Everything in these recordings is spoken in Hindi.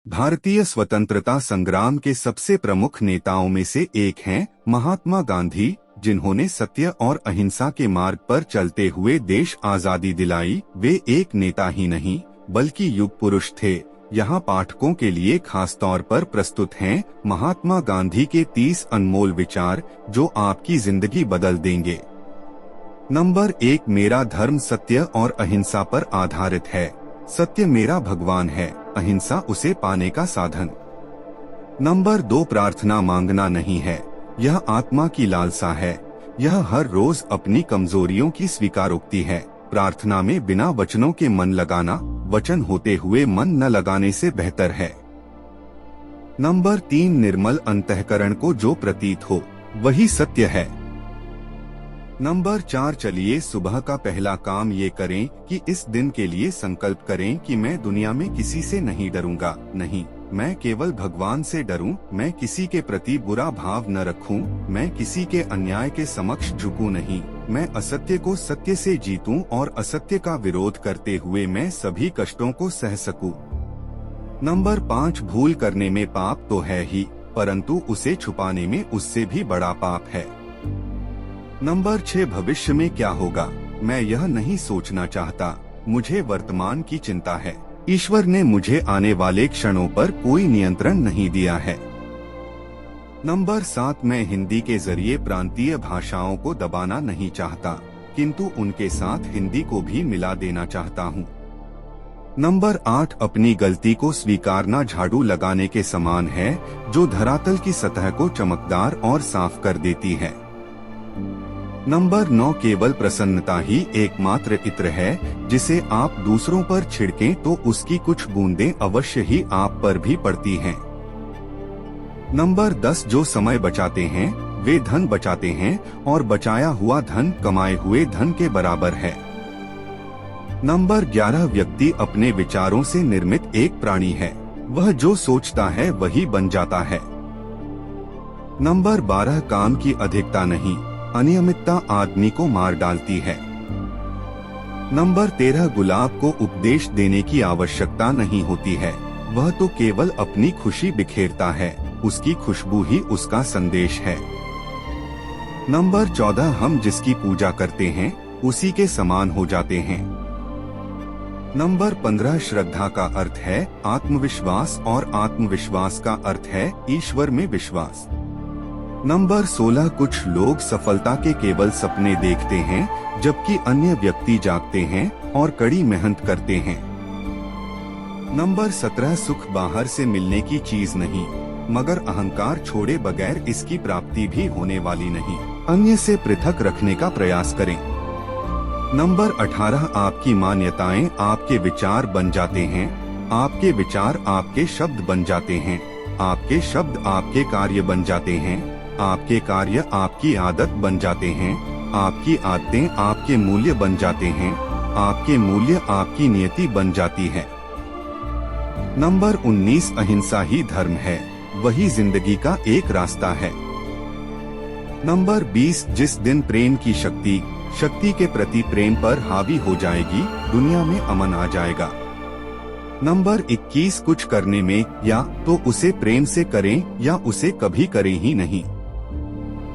भारतीय स्वतंत्रता संग्राम के सबसे प्रमुख नेताओं में से एक हैं महात्मा गांधी, जिन्होंने सत्य और अहिंसा के मार्ग पर चलते हुए देश आजादी दिलाई। वे एक नेता ही नहीं बल्कि युग पुरुष थे। यहाँ पाठकों के लिए खास तौर पर प्रस्तुत हैं महात्मा गांधी के 30 अनमोल विचार, जो आपकी जिंदगी बदल देंगे। नंबर 1, मेरा धर्म सत्य और अहिंसा पर आधारित है। सत्य मेरा भगवान है, अहिंसा उसे पाने का साधन। नंबर 2, प्रार्थना मांगना नहीं है, यह आत्मा की लालसा है। यह हर रोज अपनी कमजोरियों की स्वीकारोक्ति है। प्रार्थना में बिना वचनों के मन लगाना, वचन होते हुए मन न लगाने से बेहतर है। नंबर 3, निर्मल अंतःकरण को जो प्रतीत हो वही सत्य है। नंबर 4, चलिए सुबह का पहला काम ये करें कि इस दिन के लिए संकल्प करें कि मैं दुनिया में किसी से नहीं डरूंगा। नहीं, मैं केवल भगवान से डरूं। मैं किसी के प्रति बुरा भाव न रखूं। मैं किसी के अन्याय के समक्ष झुकूं नहीं। मैं असत्य को सत्य से जीतूं और असत्य का विरोध करते हुए मैं सभी कष्टों को सह सकूं। नंबर 5, भूल करने में पाप तो है ही, परंतु उसे छुपाने में उससे भी बड़ा पाप है। नंबर 6, भविष्य में क्या होगा मैं यह नहीं सोचना चाहता, मुझे वर्तमान की चिंता है। ईश्वर ने मुझे आने वाले क्षणों पर कोई नियंत्रण नहीं दिया है। नंबर 7, मैं हिंदी के जरिए प्रांतीय भाषाओं को दबाना नहीं चाहता, किंतु उनके साथ हिंदी को भी मिला देना चाहता हूँ। नंबर 8, अपनी गलती को स्वीकारना झाड़ू लगाने के समान है, जो धरातल की सतह को चमकदार और साफ कर देती है। नंबर 9, केवल प्रसन्नता ही एकमात्र इत्र है, जिसे आप दूसरों पर छिड़कें तो उसकी कुछ बूंदें अवश्य ही आप पर भी पड़ती हैं। नंबर 10, जो समय बचाते हैं वे धन बचाते हैं, और बचाया हुआ धन कमाए हुए धन के बराबर है। नंबर 11, व्यक्ति अपने विचारों से निर्मित एक प्राणी है, वह जो सोचता है वही बन जाता है। नंबर 12, काम की अधिकता नहीं, अनियमितता आदमी को मार डालती है। नंबर 13, गुलाब को उपदेश देने की आवश्यकता नहीं होती है, वह तो केवल अपनी खुशी बिखेरता है, उसकी खुशबू ही उसका संदेश है। नंबर 14, हम जिसकी पूजा करते हैं उसी के समान हो जाते हैं। नंबर 15, श्रद्धा का अर्थ है आत्मविश्वास और आत्मविश्वास का अर्थ है ईश्वर में विश्वास। नंबर 16, कुछ लोग सफलता के केवल सपने देखते हैं, जबकि अन्य व्यक्ति जागते हैं और कड़ी मेहनत करते हैं। नंबर 17, सुख बाहर से मिलने की चीज नहीं, मगर अहंकार छोड़े बगैर इसकी प्राप्ति भी होने वाली नहीं। अन्य से पृथक रखने का प्रयास करें। नंबर 18, आपकी मान्यताएं आपके विचार बन जाते हैं, आपके विचार आपके शब्द बन जाते हैं, आपके शब्द आपके कार्य बन जाते हैं, आपके कार्य आपकी आदत बन जाते हैं, आपकी आदतें आपके मूल्य बन जाते हैं, आपके मूल्य आपकी नियति बन जाती है। नंबर 19, अहिंसा ही धर्म है, वही जिंदगी का एक रास्ता है। नंबर 20, जिस दिन प्रेम की शक्ति के प्रति प्रेम पर हावी हो जाएगी, दुनिया में अमन आ जाएगा। नंबर 21, कुछ करने में या तो उसे प्रेम से करें या उसे कभी करें ही नहीं।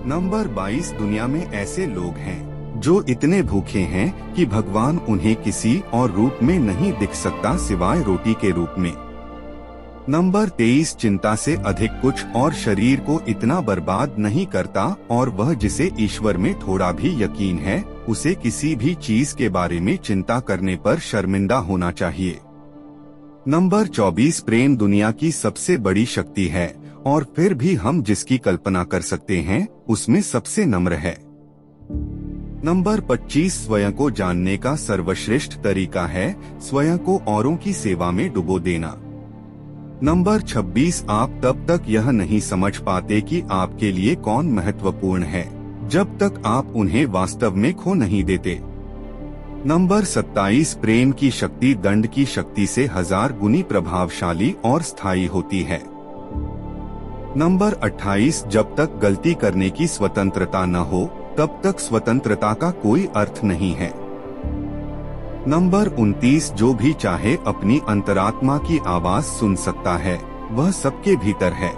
नंबर 22, दुनिया में ऐसे लोग हैं जो इतने भूखे हैं कि भगवान उन्हें किसी और रूप में नहीं दिख सकता सिवाय रोटी के रूप में। नंबर 23, चिंता से अधिक कुछ और शरीर को इतना बर्बाद नहीं करता, और वह जिसे ईश्वर में थोड़ा भी यकीन है उसे किसी भी चीज के बारे में चिंता करने पर शर्मिंदा होना चाहिए। नंबर 24, प्रेम दुनिया की सबसे बड़ी शक्ति है, और फिर भी हम जिसकी कल्पना कर सकते हैं उसमें सबसे नम्र है। नंबर 25, स्वयं को जानने का सर्वश्रेष्ठ तरीका है स्वयं को औरों की सेवा में डुबो देना। नंबर 26, आप तब तक यह नहीं समझ पाते कि आपके लिए कौन महत्वपूर्ण है जब तक आप उन्हें वास्तव में खो नहीं देते। नंबर 27, प्रेम की शक्ति दंड की शक्ति से 1000 गुनी प्रभावशाली और स्थायी होती है। नंबर 28, जब तक गलती करने की स्वतंत्रता न हो तब तक स्वतंत्रता का कोई अर्थ नहीं है। नंबर 29, जो भी चाहे अपनी अंतरात्मा की आवाज सुन सकता है, वह सबके भीतर है।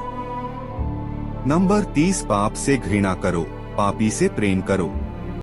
नंबर 30, पाप से घृणा करो, पापी से प्रेम करो।